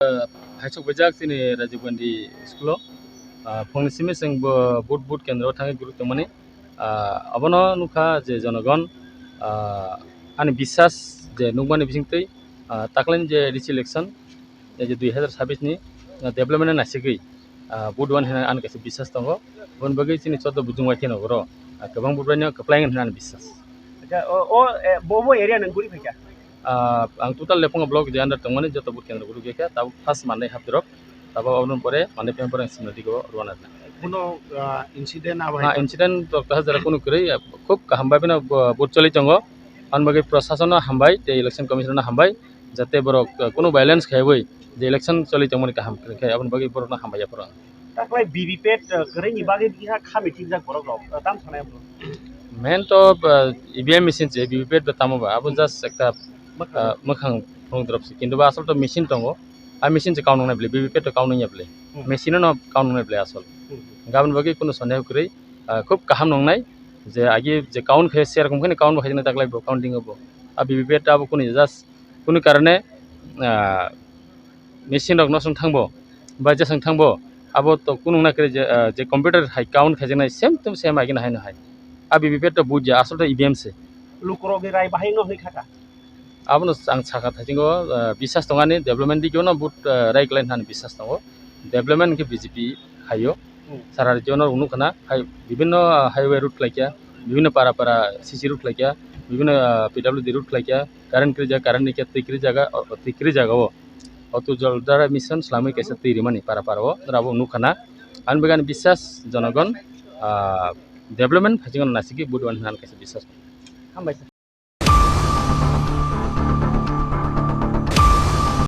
Haisok bajak sini Rajiv Gandhi School Phongsimi sing boot kendro thangi guru temani abono nuka je jonogon ani bisas je nungmani bisingtei taklen je election je 2026 ni development nasigi boot wan hena an kaise bisas tongo bon bagi sini chodo bujungwai theno goro gobang boot bani kaplaing hena bisas bobo area nang guri phika ang total lepong blog je under tongmani joto boot kendro guru geka tab first manai hapdrok tabo onun pore manai pem pore simnati go ruana কোনো incident na incident to kaha jara kono kure khub hambai bina boot choli tongo an bagi prashasan hambai te election commission hambai jate borok kono violence khaibai je election choli tongmani kaham khai abon bagi borok na hambai pora তাকলাই বিবিপেট করেনি বাগে বিহা খামিটি যা বড় তাম থানায় main to EVM machine je BVPAT betamo ba abo just ekta mokhang phone drop si kintu ba asol to machine tongo a machine je count nai ble BVPAT to count nai ble machine no count nai ble asol gabon bagi kono sondeho kuri khub kaham nongnai je agi je count khe share kom khane count bhaijna taklai bo counting obo a BVPAT abo kuni just kuni karone machine rok no sung thangbo ba je sung thangbo abo to kunung na kre je computer hai count khajena same to same agi na hai na hai a BVPAT to buja asol to EVM se লুকরগে রাই বাহাই ন হই খাটা abono ang saka thasingo bisas tongani development dikyono but right line han bisas tongo development ke BJP hayo সারা রাজ্যের অনুখানা বিভিন্ন highway root Laika বিভিন্ন পাড়া পাড়া CC root Laika বিভিন্ন PWD root Laika current নিকে তিক্রি জায়গা অত জলদার মিশন সালামি কেসে তৈরি মানি পাড়া পাড়াও রাবো অনুখানা আন বেগান বিশ্বাস জনগণ ডেভেলপমেন্ট ফাজিং নাসিকি বুডওয়ান হান কেসে বিশ্বাস হামবাই